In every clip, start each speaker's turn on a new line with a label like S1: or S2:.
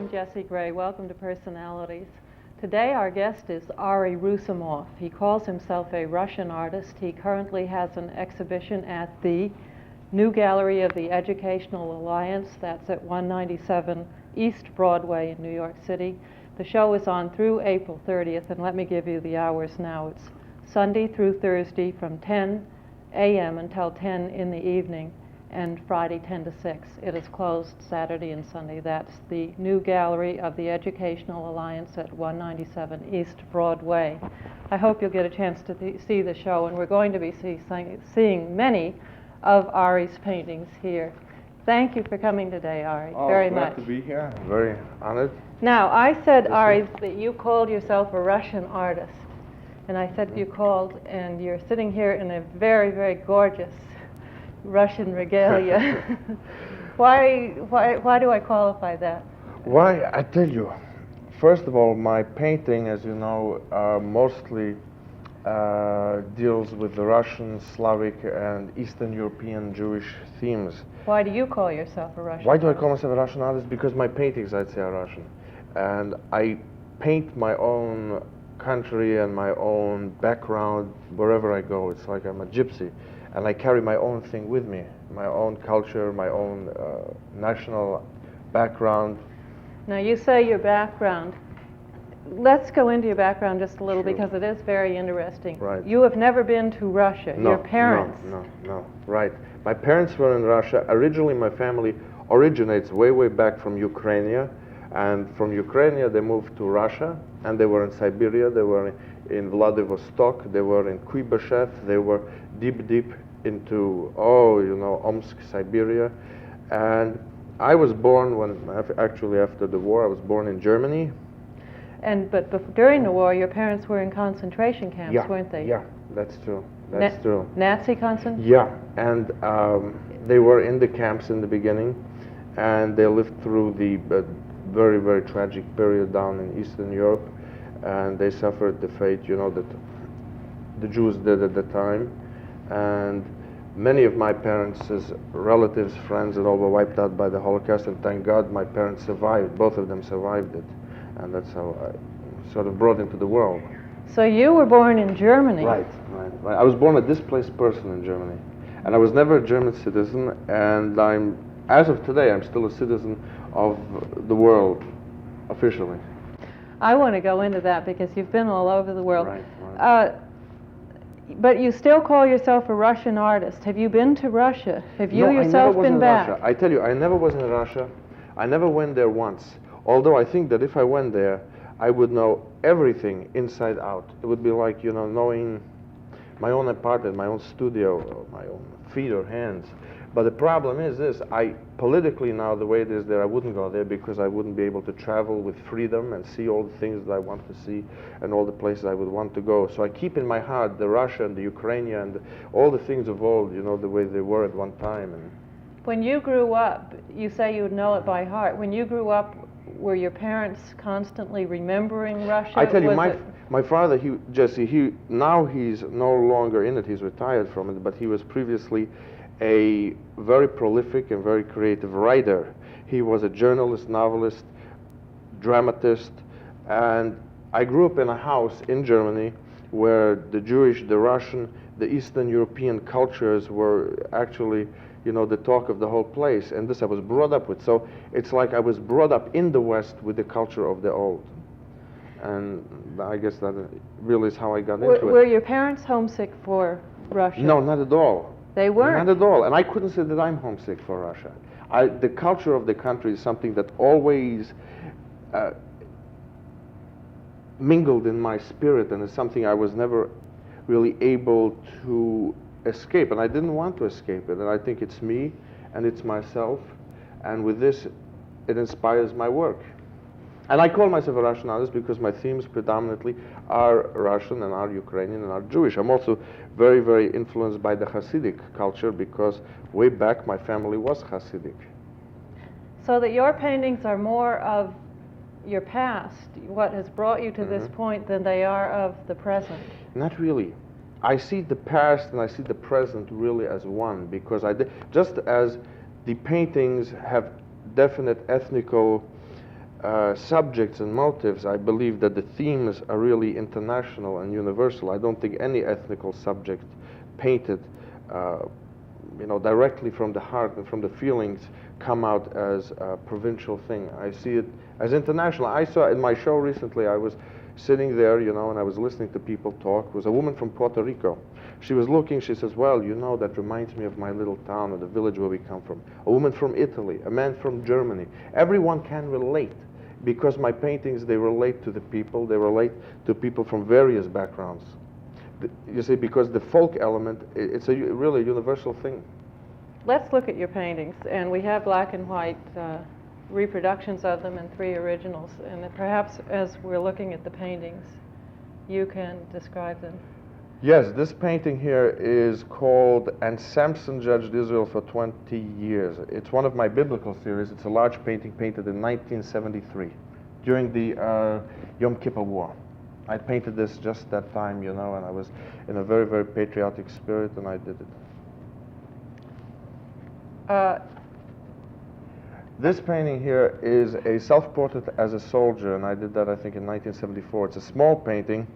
S1: I'm Jessie Gray. Welcome to Personalities. Today our guest is Ari Roussimoff. He calls himself a Russian artist. He currently has an exhibition at the New Gallery of the Educational Alliance. That's at 197 East Broadway in New York City. The show is on through April 30th, and let me give you the hours now. It's Sunday through Thursday from 10 a.m. until 10 in the evening, and Friday 10 to 6. It is closed Saturday and Sunday. That's the New Gallery of the Educational Alliance at 197 East Broadway. I hope you'll get a chance to see the show, and we're going to be seeing many of Ari's paintings here. Thank you for coming today, Ari, very much.
S2: Glad to be here. Very honored.
S1: Now, I said, Ari, that you called yourself a Russian artist, and I said you called, and you're sitting here in a very, very gorgeous Russian regalia. Why do I qualify that?
S2: Why? I tell you. First of all, my painting, as you know, mostly deals with the Russian, Slavic, and Eastern European Jewish themes.
S1: Why do you call yourself a Russian
S2: Why do
S1: artist?
S2: I call myself a Russian artist? Because my paintings, I'd say, are Russian. And I paint my own country and my own background wherever I go. It's like I'm a gypsy. And I carry my own thing with me, my own culture, my own national background.
S1: Now, you say your background. Let's go into your background just a little,
S2: Sure.
S1: because it is very interesting.
S2: Right.
S1: You have never been to Russia.
S2: No,
S1: your parents.
S2: No, right. My parents were in Russia. Originally, my family originates way, way back from Ukraine. And from Ukraine, they moved to Russia, and they were in Siberia, they were in Vladivostok, they were in Kuibyshev, they were deep into, Omsk, Siberia. And I was born actually after the war, I was born in Germany.
S1: But during the war, your parents were in concentration camps, weren't they?
S2: Yeah, that's true. That's true.
S1: Nazi concentration?
S2: Yeah, and they were in the camps in the beginning, and they lived through the very, very tragic period down in Eastern Europe, and they suffered the fate, that the Jews did at the time. And many of my parents' relatives, friends, and all were wiped out by the Holocaust, and thank God my parents survived. Both of them survived it, and that's how I sort of brought into the world.
S1: So you were born in Germany.
S2: Right. I was born a displaced person in Germany, and I was never a German citizen, and as of today, I'm still a citizen of the world, officially.
S1: I want to go into that because you've been all over the world.
S2: Right.
S1: But you still call yourself a Russian artist. Have you been to Russia? Have you yourself been back?
S2: Russia. I tell you, I never was in Russia. I never went there once. Although I think that if I went there, I would know everything inside out. It would be like, knowing my own apartment, my own studio, my own feet or hands. But the problem is this, politically now, the way it is there, I wouldn't go there because I wouldn't be able to travel with freedom and see all the things that I want to see and all the places I would want to go. So I keep in my heart the Russia and the Ukraine and all the things of old, the way they were at one time. And
S1: when you grew up, you say you would know it by heart. When you grew up, were your parents constantly remembering Russia?
S2: I tell you, my father, now he's no longer in it, he's retired from it, but he was previously a very prolific and very creative writer. He was a journalist, novelist, dramatist, and I grew up in a house in Germany where the Jewish, the Russian, the Eastern European cultures were actually, the talk of the whole place, and this I was brought up with. So it's like I was brought up in the West with the culture of the old. And I guess that really is how I got into it.
S1: Were your parents homesick for Russia?
S2: No, not at all.
S1: They weren't?
S2: Not at all. And I couldn't say that I'm homesick for Russia. The culture of the country is something that always mingled in my spirit, and it's something I was never really able to escape. And I didn't want to escape it. And I think it's me, and it's myself. And with this, it inspires my work. And I call myself a Russian artist because my themes predominantly are Russian and are Ukrainian and are Jewish. I'm also very, very influenced by the Hasidic culture because way back my family was Hasidic.
S1: So that your paintings are more of your past, what has brought you to this point, than they are of the present?
S2: Not really. I see the past and I see the present really as one, because just as the paintings have definite ethnical subjects and motives, I believe that the themes are really international and universal. I don't think any ethnical subject painted directly from the heart and from the feelings come out as a provincial thing. I see it as international. I saw in my show recently, I was sitting there, and I was listening to people talk. It was a woman from Puerto Rico. She was looking, she says, well, that reminds me of my little town or the village where we come from. A woman from Italy, a man from Germany. Everyone can relate because my paintings, they relate to the people. They relate to people from various backgrounds. You see, because the folk element, it's a really universal thing.
S1: Let's look at your paintings, and we have black and white reproductions of them and 3 originals, and perhaps as we're looking at the paintings, you can describe them.
S2: Yes, this painting here is called "And Samson Judged Israel for 20 Years." It's one of my biblical series. It's a large painting painted in 1973 during the Yom Kippur War. I painted this just that time, and I was in a very, very patriotic spirit, and I did it. This painting here is a self-portrait as a soldier, and I did that, I think, in 1974. It's a small painting,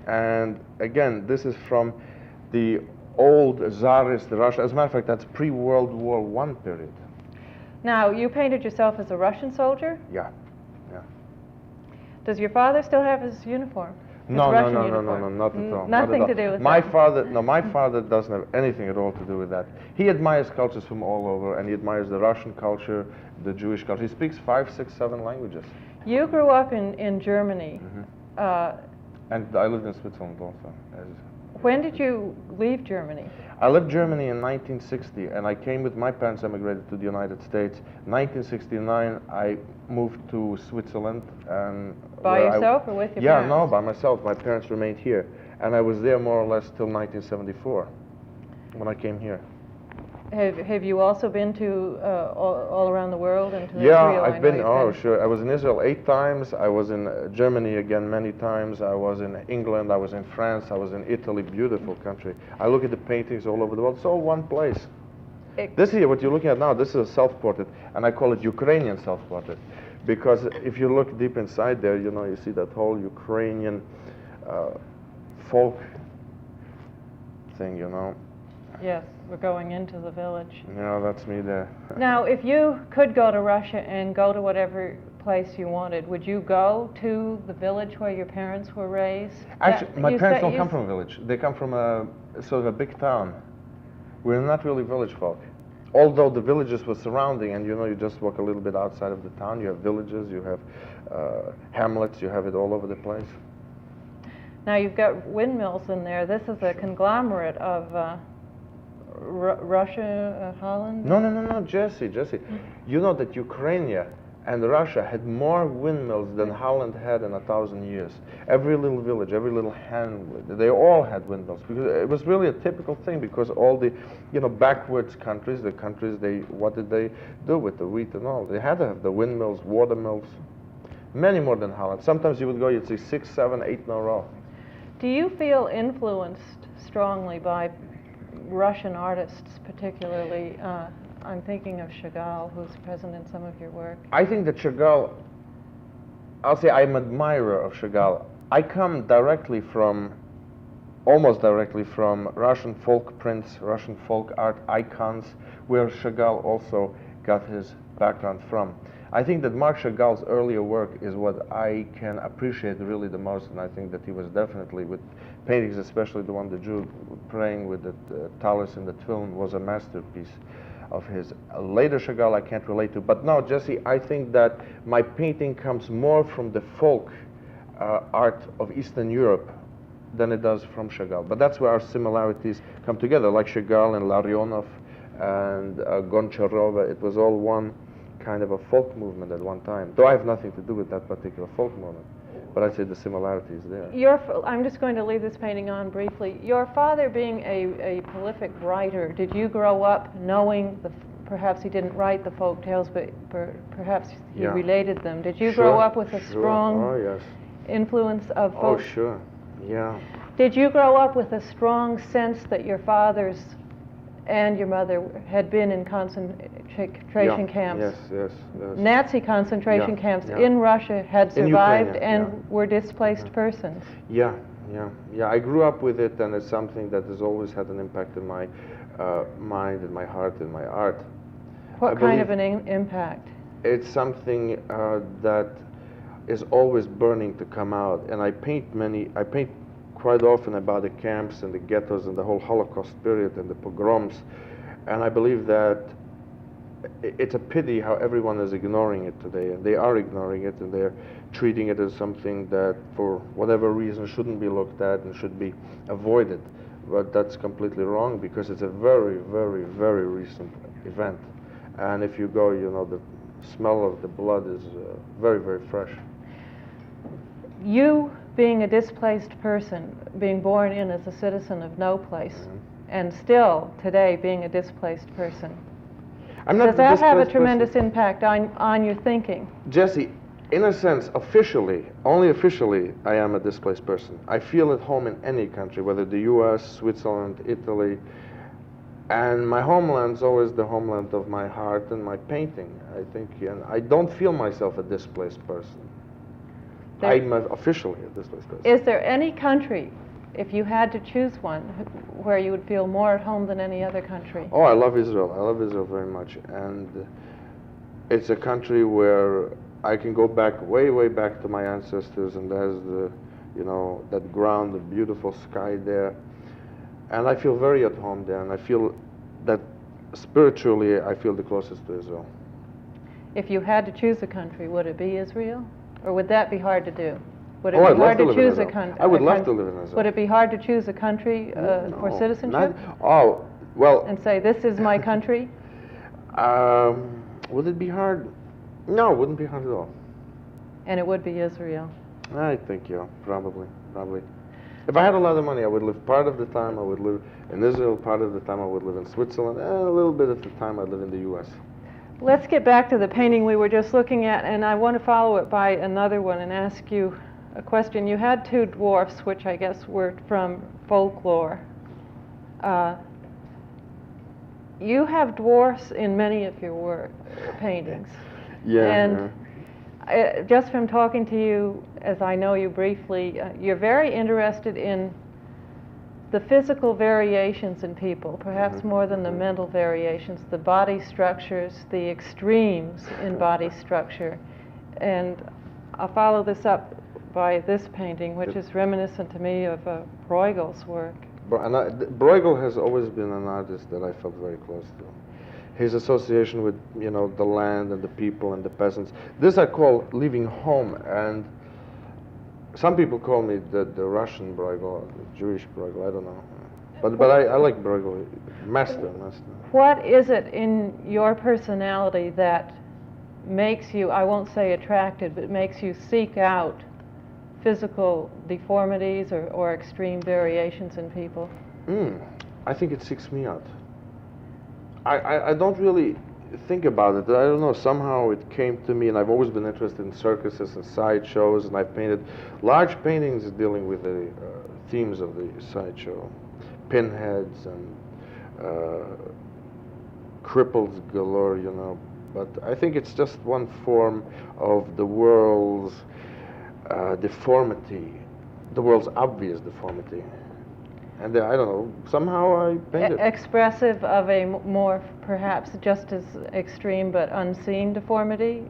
S2: and again, this is from the old Tsarist Russia. As a matter of fact, that's pre-World War I period.
S1: Now, you painted yourself as a Russian soldier?
S2: Yeah.
S1: Does your father still have his uniform?
S2: No, not at all.
S1: Nothing to do with
S2: my
S1: that.
S2: My father doesn't have anything at all to do with that. He admires cultures from all over, and he admires the Russian culture, the Jewish culture. He speaks 5, 6, 7 languages.
S1: You grew up in Germany.
S2: And I lived in Switzerland also.
S1: When did you leave Germany?
S2: I left Germany in 1960, and I came with my parents, emigrated to the United States. 1969, I moved to Switzerland. And
S1: by yourself or with your parents?
S2: Yeah, no, by myself. My parents remained here. And I was there more or less till 1974, when I came here.
S1: Have you also been to all around the world and to Israel?
S2: Yeah, I've been, sure. I was in Israel 8 times. I was in Germany again many times. I was in England. I was in France. I was in Italy. Beautiful country. I look at the paintings all over the world. It's all one place. This here, what you're looking at now, this is a self-portrait, and I call it Ukrainian self-portrait, because if you look deep inside there, you see that whole Ukrainian folk thing,
S1: Yes, we're going into the village.
S2: Yeah, that's me there.
S1: Now, if you could go to Russia and go to whatever place you wanted, would you go to the village where your parents were raised?
S2: Actually, my parents don't come from a village. They come from a sort of a big town. We're not really village folk. Although the villages were surrounding, and you just walk a little bit outside of the town, you have villages, you have hamlets, you have it all over the place.
S1: Now, you've got windmills in there. This is a conglomerate of Russia, Holland?
S2: No, Jessie. You know that Ukraine and Russia had more windmills than Holland had in 1,000 years. Every little village, every little hamlet, they all had windmills, because it was really a typical thing, because all the, backwards countries, what did they do with the wheat and all? They had to have the windmills, water mills, many more than Holland. Sometimes you would go, you'd see 6, 7, 8 in a row.
S1: Do you feel influenced strongly by Russian artists, particularly? I'm thinking of Chagall, who's present in some of your work.
S2: I think that Chagall, I'll say I'm an admirer of Chagall. I come almost directly from Russian folk prints, Russian folk art icons, where Chagall also got his background from. I think that Marc Chagall's earlier work is what I can appreciate really the most, and I think that he was definitely, with paintings, especially the one the Jew praying with the talus in the tefillin, was a masterpiece of his. Later Chagall I can't relate to, but no, Jessie, I think that my painting comes more from the folk art of Eastern Europe than it does from Chagall. But that's where our similarities come together, like Chagall and Larionov and Goncharova. It was all one kind of a folk movement at one time, though I have nothing to do with that particular folk movement. But I'd say the similarity is there.
S1: I'm just going to leave this painting on briefly. Your father being a prolific writer, did you grow up knowing, perhaps he didn't write the folk tales, but perhaps he related them? Did you grow up with a strong influence of folk?
S2: Oh, sure, yeah.
S1: Did you grow up with a strong sense that your father's and your mother had been in concentration camps.
S2: Yes.
S1: Nazi concentration camps
S2: yeah.
S1: in Russia, had
S2: In
S1: survived
S2: Ukraine,
S1: and
S2: yeah.
S1: were displaced persons.
S2: Yeah. I grew up with it, and it's something that has always had an impact in my mind, in my heart, in my art.
S1: What kind of an impact?
S2: It's something that is always burning to come out, and I paint quite often about the camps and the ghettos and the whole Holocaust period and the pogroms, and I believe that it's a pity how everyone is ignoring it today, and they are ignoring it, and they're treating it as something that for whatever reason shouldn't be looked at and should be avoided. But that's completely wrong, because it's a very, very, very recent event, and if you go, you know, the smell of the blood is very, very fresh.
S1: You, being a displaced person, being born in as a citizen of no place, and still today being a displaced person, does that have a tremendous impact on your thinking?
S2: Jessie, in a sense, only officially, I am a displaced person. I feel at home in any country, whether the US, Switzerland, Italy, and my homeland's always the homeland of my heart and my painting, I think, and I don't feel myself a displaced person. I'm officially a displaced person.
S1: Is there any country, if you had to choose one, where you would feel more at home than any other country?
S2: Oh, I love Israel. I love Israel very much, and it's a country where I can go back, way, way back to my ancestors, and there's the, you know, that ground, the beautiful sky there, and I feel very at home there, and I feel that spiritually I feel the closest to Israel.
S1: If you had to choose a country, would it be Israel? Or would that be hard to do? Would it
S2: I'd
S1: be
S2: love
S1: hard
S2: to
S1: to
S2: live in
S1: choose a
S2: Israel.
S1: country?
S2: I would love to live in Israel.
S1: Would it be hard to choose a country for citizenship?
S2: Oh, well.
S1: And say, this is my country?
S2: Would it be hard? No, it wouldn't be hard at all.
S1: And it would be Israel?
S2: I think, yeah, probably. If I had a lot of money, I would live part of the time, I would live in Israel, part of the time I would live in Switzerland, and a little bit of the time I'd live in the US.
S1: Let's get back to the painting we were just looking at, and I want to follow it by another one and ask you a question. You had two dwarfs, which I guess were from folklore. You have dwarfs in many of your paintings.
S2: Yeah.
S1: And just from talking to you, as I know you briefly, you're very interested in the physical variations in people, perhaps more than the mental variations, the body structures, the extremes in body structure. And I'll follow this up by this painting, which is reminiscent to me of Bruegel's work.
S2: Bruegel has always been an artist that I felt very close to. His association with, you know, the land and the people and the peasants. This I call leaving home, and some people call me the Russian Bruegel, the Jewish Bruegel, I don't know. But I like Bruegel, master.
S1: What is it in your personality that makes you, I won't say attracted, but makes you seek out physical deformities or extreme variations in people?
S2: I think it seeks me out. I don't really think about it. I don't know, somehow it came to me, and I've always been interested in circuses and sideshows, and I painted large paintings dealing with the themes of the sideshow. Pinheads and cripples galore, you know. But I think it's just one form of the world's deformity, the world's obvious deformity. And I don't know, somehow I painted.
S1: Expressive of a more, perhaps just as extreme but unseen deformity?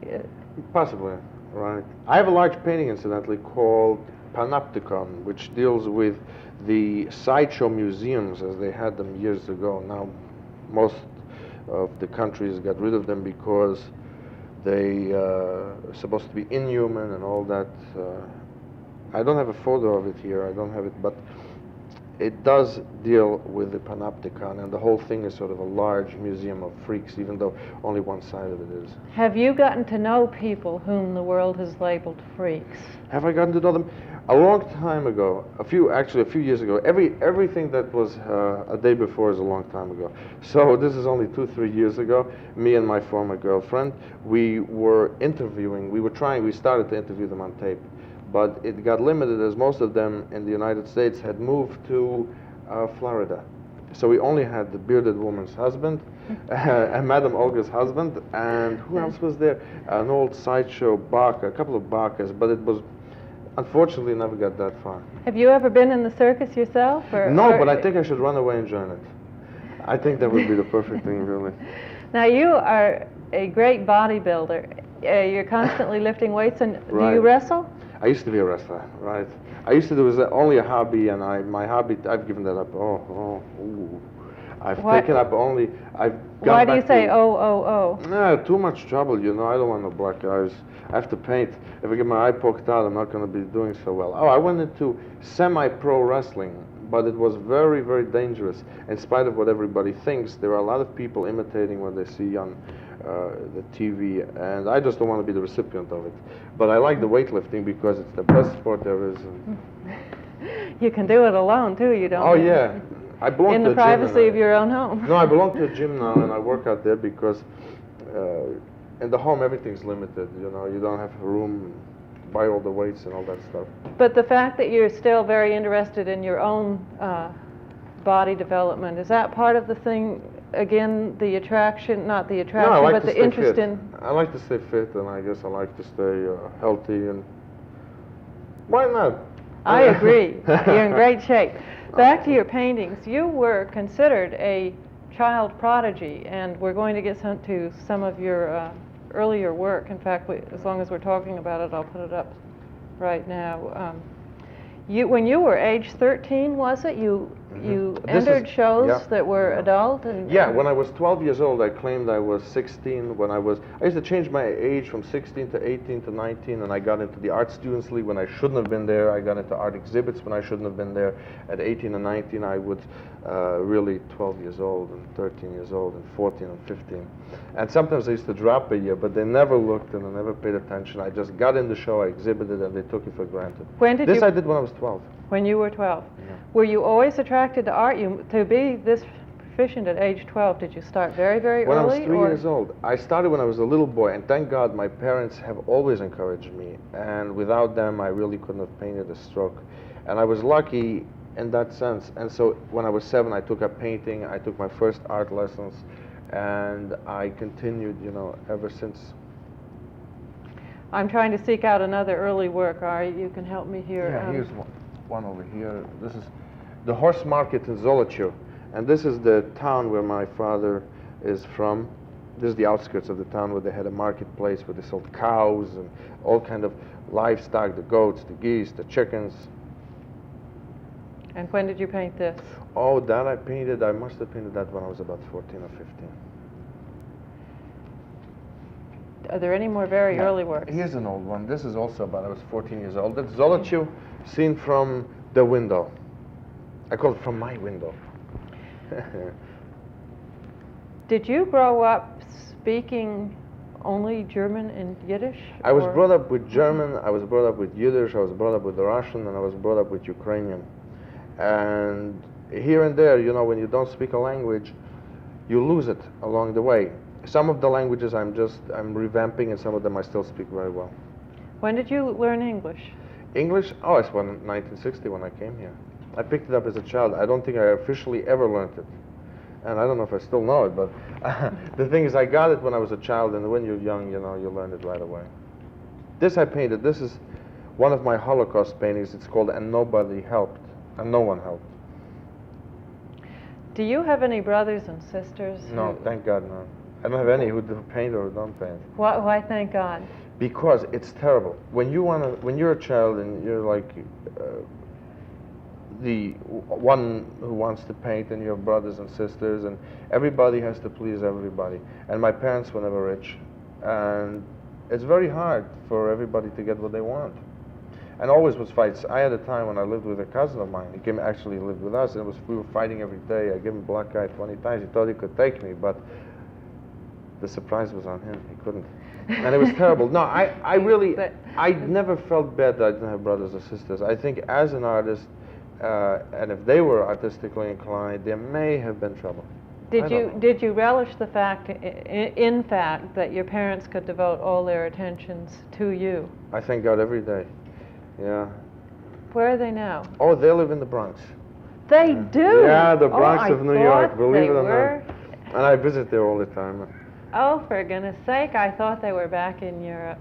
S2: Possibly, right. I have a large painting, incidentally, called Panopticon, which deals with the sideshow museums as they had them years ago. Now, most of the countries got rid of them because they are supposed to be inhuman and all that. I don't have a photo of it here, I don't have it, but it does deal with the Panopticon, and the whole thing is sort of a large museum of freaks, even though only one side of it is.
S1: Have you gotten to know people whom the world has labeled freaks?
S2: Have I gotten to know them? A long time ago, a few years ago. Everything that was a day before is a long time ago. So this is only 2-3 years ago. Me and my former girlfriend, we started to interview them on tape. But it got limited as most of them in the United States had moved to Florida. So we only had the bearded woman's husband, and Madame Olga's husband, and who else was there? An old sideshow Bach, a couple of Bachas, but it was, unfortunately, never got that far.
S1: Have you ever been in the circus yourself?
S2: No, but I think I should run away and join it. I think that would be the perfect thing, really.
S1: Now, you are a great bodybuilder. You're constantly lifting weights, and do
S2: Right.
S1: you wrestle?
S2: I used to be a wrestler, right? I used to do it was only a hobby, and my hobby, I've given that up. I've taken up only, I've gone
S1: Why do you
S2: back
S1: say,
S2: to,
S1: oh?
S2: No, too much trouble, you know. I don't want no black eyes. I have to paint. If I get my eye poked out, I'm not going to be doing so well. Oh, I went into semi-pro wrestling, but it was very, very dangerous. In spite of what everybody thinks, there are a lot of people imitating what they see on the TV, and I just don't want to be the recipient of it. But I like the weightlifting because it's the best sport there is.
S1: You can do it alone, too. You don't.
S2: Oh, yeah. I belong
S1: In
S2: to
S1: the
S2: a gym
S1: privacy of your own home.
S2: No, I belong to a gym now, and I work out there because in the home everything's limited. You know, you don't have room, buy all the weights and all that stuff.
S1: But the fact that you're still very interested in your own body development, is that part of the thing? Again, the attraction, not the attraction,
S2: No, I like
S1: but
S2: to
S1: the
S2: stay
S1: interest
S2: fit.
S1: in.
S2: I like to stay fit, and I guess I like to stay healthy, and why not?
S1: I agree. You're in great shape. Back to your paintings. You were considered a child prodigy, and we're going to get to some of your earlier work. In fact, as long as we're talking about it, I'll put it up right now. When you were age 13, was it? You entered shows that were adult?
S2: Yeah, when I was 12 years old, I claimed I was 16. I used to change my age from 16 to 18 to 19, and I got into the Art Students League when I shouldn't have been there. I got into art exhibits when I shouldn't have been there. At 18 and 19, I would really 12 years old and 13 years old and 14 and 15. And sometimes I used to drop a year, but they never looked and they never paid attention. I just got in the show, I exhibited, and they took it for granted.
S1: When did
S2: I did when I was 12.
S1: When you were 12.
S2: Yeah.
S1: Were you always attracted to art? To be this proficient at age 12, did you start very, very
S2: When
S1: early?
S2: I was 3 years old. I started when I was a little boy, and thank God my parents have always encouraged me, and without them I really couldn't have painted a stroke. And I was lucky in that sense. And so when I was 7, I took up painting, I took my first art lessons, and I continued, you know, ever since.
S1: I'm trying to seek out another early work. Ari, you can help me here.
S2: Yeah, here's one over here. This is the horse market in Zolochiv, and this is the town where my father is from. This is the outskirts of the town where they had a marketplace where they sold cows and all kind of livestock, the goats, the geese, the chickens.
S1: And when did you paint this?
S2: Oh, that I must have painted that when I was about 14 or 15.
S1: Are there any more very early works?
S2: Here's an old one. This is also about I was 14 years old. That's Zolochiv seen from the window. I call it from my window.
S1: Did you grow up speaking only German and Yiddish?
S2: I was brought up with German, I was brought up with Yiddish, I was brought up with Russian, and I was brought up with Ukrainian. And here and there, you know, when you don't speak a language, you lose it along the way. Some of the languages I'm revamping, and some of them I still speak very well.
S1: When did you learn English?
S2: English? Oh, it's 1960 when I came here. I picked it up as a child. I don't think I officially ever learned it. And I don't know if I still know it, but the thing is I got it when I was a child, and when you're young, you know, you learn it right away. This I painted. This is one of my Holocaust paintings. It's called And Nobody Helped, and No One Helped.
S1: Do you have any brothers and sisters?
S2: No, thank God, no. I don't have any who do paint or don't paint.
S1: Why thank God?
S2: Because it's terrible. When you're a child and you're like the one who wants to paint, and you have brothers and sisters, and everybody has to please everybody. And my parents were never rich, and it's very hard for everybody to get what they want. And always was fights. I had a time when I lived with a cousin of mine. He actually lived with us, and we were fighting every day. I gave him black eye 20 times. He thought he could take me, but the surprise was on him. He couldn't. And it was terrible. No, I never felt bad that I didn't have brothers or sisters. I think as an artist, and if they were artistically inclined, there may have been trouble.
S1: Did you relish the fact, in fact, that your parents could devote all their attentions to you?
S2: I thank God every day. Yeah.
S1: Where are they now?
S2: Oh, they live in the Bronx.
S1: They do?
S2: Yeah, the Bronx of New York, believe it or
S1: were.
S2: not. And I visit there all the time.
S1: Oh, for goodness sake, I thought they were back in Europe.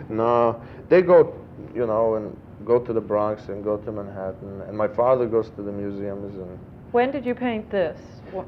S2: No, they go, you know, and go to the Bronx and go to Manhattan. And my father goes to the museums. And
S1: when did you paint this?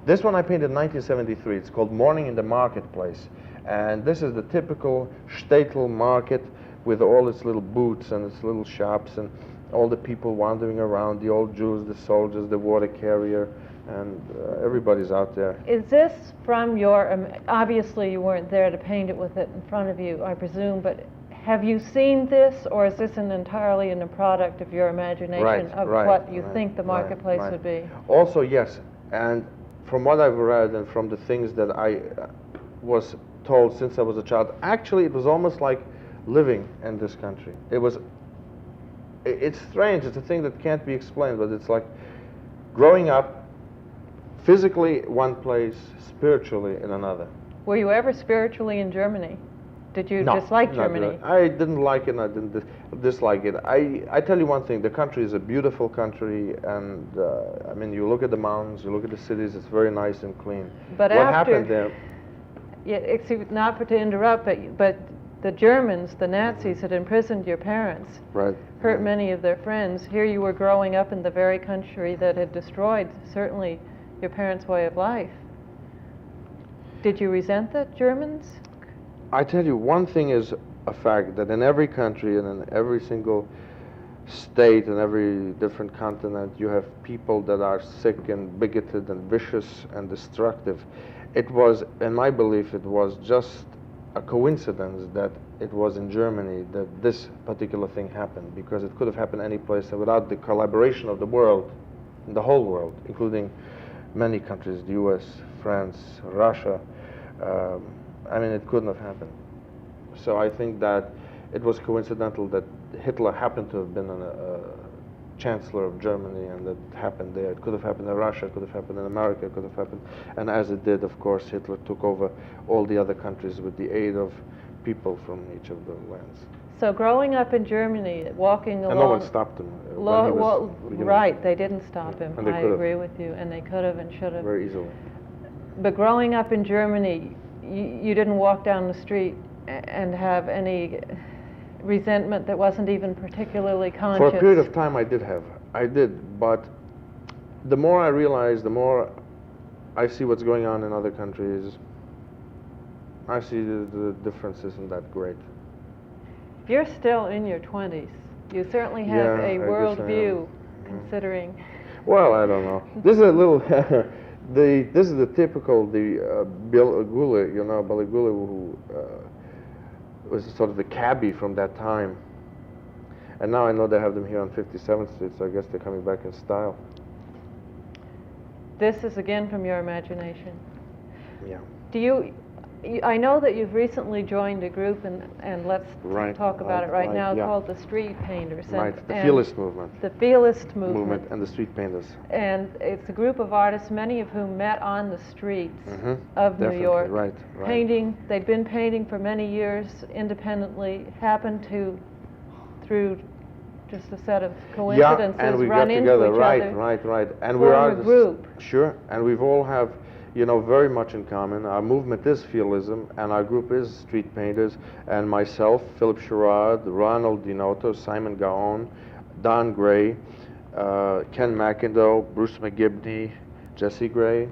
S2: this one I painted in 1973. It's called Morning in the Marketplace. And this is the typical shtetl market with all its little booths and its little shops and all the people wandering around, the old Jews, the soldiers, the water carrier, and everybody's out there.
S1: Is this from your, obviously you weren't there to paint it with it in front of you, I presume, but have you seen this, or is this entirely a product of your imagination of what you think the marketplace would be?
S2: Also, yes, and from what I've read and from the things that I was told since I was a child, actually it was almost like living in this country. It's strange, it's a thing that can't be explained, but it's like growing up physically one place, spiritually in another.
S1: Were you ever spiritually in Germany? Did you dislike Germany?
S2: I didn't like it and I didn't dislike it. I tell you one thing, the country is a beautiful country, and I mean, you look at the mountains, you look at the cities, it's very nice and clean.
S1: But
S2: what happened there?
S1: Yeah, not to interrupt, but the Germans, the Nazis, had imprisoned your parents, hurt many of their friends. Here you were growing up in the very country that had destroyed, certainly, your parents' way of life. Did you resent the Germans?
S2: I tell you, one thing is a fact, that in every country and in every single state and every different continent, you have people that are sick and bigoted and vicious and destructive. It was, in my belief, it was just a coincidence that it was in Germany that this particular thing happened, because it could have happened any place, and without the collaboration of the world, the whole world, including many countries, the US, France, Russia, I mean, it couldn't have happened. So I think that it was coincidental that Hitler happened to have been a Chancellor of Germany, and that happened there. It could have happened in Russia, it could have happened in America, it could have happened, and as it did, of course, Hitler took over all the other countries with the aid of people from each of the lands.
S1: So growing up in Germany, walking along...
S2: And no one stopped him.
S1: Right, they didn't stop him.
S2: And they
S1: I agree with you, and they could have and should have.
S2: Very easily.
S1: But growing up in Germany, you didn't walk down the street and have any resentment that wasn't even particularly conscious?
S2: For a period of time I did, but the more I realize, the more I see what's going on in other countries, I see the difference isn't that great.
S1: You're still in your 20s. You certainly have a world view, considering...
S2: Well, I don't know. This is a little... this is the typical, Baligula, you know, Baligula, who was sort of the cabbie from that time. And now I know they have them here on 57th Street, so I guess they're coming back in style.
S1: This is again from your imagination.
S2: Yeah.
S1: Do you... I know that you've recently joined a group, and let's talk about it right now, called the Street Painters.
S2: The Fearless Movement.
S1: The Fearless Movement.
S2: And the Street Painters.
S1: And it's a group of artists, many of whom met on the streets of New York.
S2: Right.
S1: Painting, they'd been painting for many years independently, happened to, through just a set of coincidences,
S2: and we
S1: run
S2: got
S1: into
S2: together.
S1: each other.
S2: Right. And
S1: we're a group.
S2: Sure, and we've all have, you know, very much in common. Our movement is Fearlism, and our group is Street Painters, and myself, Philip Sherrod, Ronald DiNoto, Simon Gaon, Don Gray, Ken McIndoe, Bruce McGibney, Jessie Gray,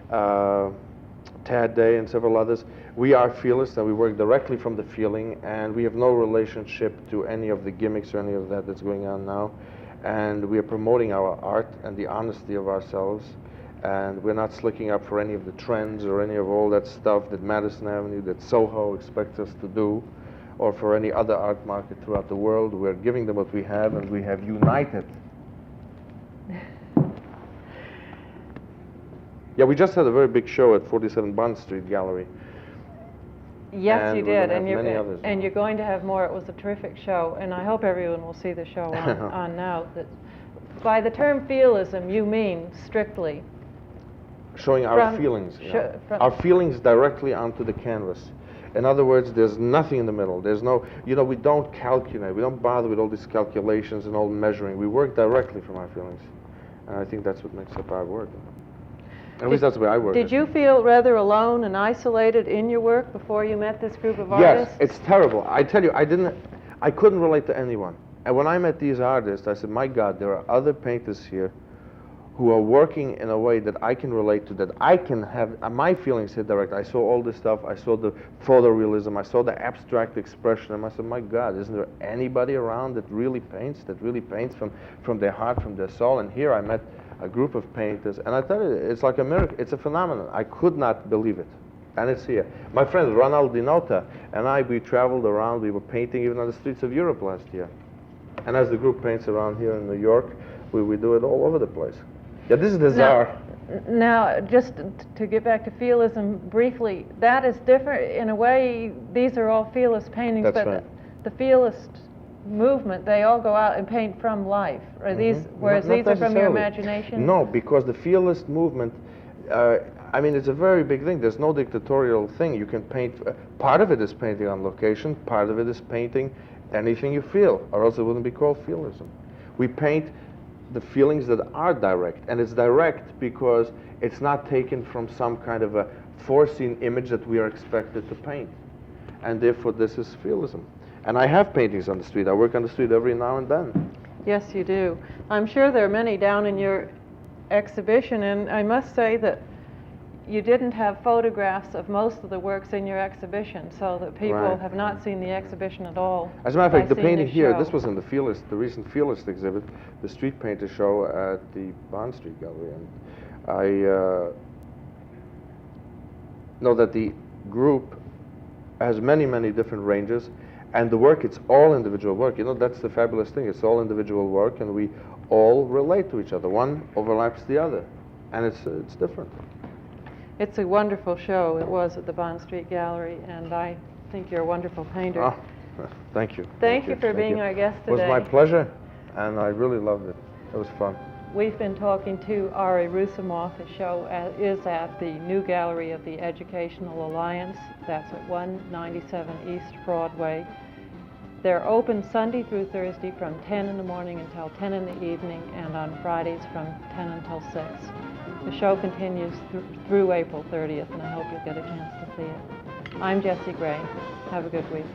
S2: Tad Day, and several others. We are fearless, and we work directly from the feeling, and we have no relationship to any of the gimmicks or any of that that's going on now. And we are promoting our art and the honesty of ourselves. And we're not slicking up for any of the trends or any of all that stuff that Madison Avenue, that Soho expects us to do, or for any other art market throughout the world. We're giving them what we have, and we have united. Yeah, we just had a very big show at 47 Bond Street Gallery.
S1: Yes,
S2: and
S1: you did, and
S2: you're
S1: going to have more. It was a terrific show, and I hope everyone will see the show on now. By the term feelism, you mean strictly
S2: showing our feelings, our feelings directly onto the canvas. In other words, there's nothing in the middle. There's no, you know, we don't calculate. We don't bother with all these calculations and all measuring. We work directly from our feelings. And I think that's what makes up our work. At least that's the way I work.
S1: Did you feel rather alone and isolated in your work before you met this group of
S2: Yes,
S1: artists?
S2: it's terrible. I tell you, I couldn't relate to anyone. And when I met these artists, I said, my God, there are other painters here who are working in a way that I can relate to, that I can have my feelings hit direct. I saw all this stuff. I saw the photorealism. I saw the abstract expression. And I said, my God, isn't there anybody around that really paints from their heart, from their soul? And here I met a group of painters, and I tell you, it's like a miracle. It's a phenomenon. I could not believe it. And it's here. My friend Ronald Dinota and I, we traveled around. We were painting even on the streets of Europe last year. And as the group paints around here in New York, we do it all over the place. Yeah, this is the czar.
S1: Now, just to get back to fealism briefly, that is different in a way. These are all fealist paintings,
S2: That's
S1: but
S2: right.
S1: the fealist movement, they all go out and paint from life. Are these, whereas
S2: Not
S1: these are from your
S2: necessarily.
S1: imagination?
S2: No, because the fealist movement, I mean, it's a very big thing. There's no dictatorial thing. You can paint, part of it is painting on location, part of it is painting anything you feel, or else it wouldn't be called fealism. We paint the feelings that are direct, and it's direct because it's not taken from some kind of a foreseen image that we are expected to paint. And therefore, this is fealism. And I have paintings on the street. I work on the street every now and then.
S1: Yes, you do. I'm sure there are many down in your exhibition, and I must say that you didn't have photographs of most of the works in your exhibition, so that people
S2: Right.
S1: have not seen the exhibition at all.
S2: As a matter of fact,
S1: by
S2: the
S1: seeing
S2: painting
S1: this
S2: here,
S1: show.
S2: this was in the recent Fealist exhibit, the street painter show at the Bond Street Gallery. And I know that the group has many, many different ranges, and the work, it's all individual work. You know, that's the fabulous thing. It's all individual work, and we all relate to each other. One overlaps the other, and it's different.
S1: It's a wonderful show. It was at the Bond Street Gallery, and I think you're a wonderful painter.
S2: Ah, thank you.
S1: Thank you for being our guest
S2: It was
S1: today.
S2: my pleasure, and I really loved it. It was fun.
S1: We've been talking to Ari Roussimoff. The show is at the New Gallery of the Educational Alliance. That's at 197 East Broadway. They're open Sunday through Thursday from 10 in the morning until 10 in the evening, and on Fridays from 10 until 6. The show continues through April 30th, and I hope you'll get a chance to see it. I'm Jessie Gray. Have a good week.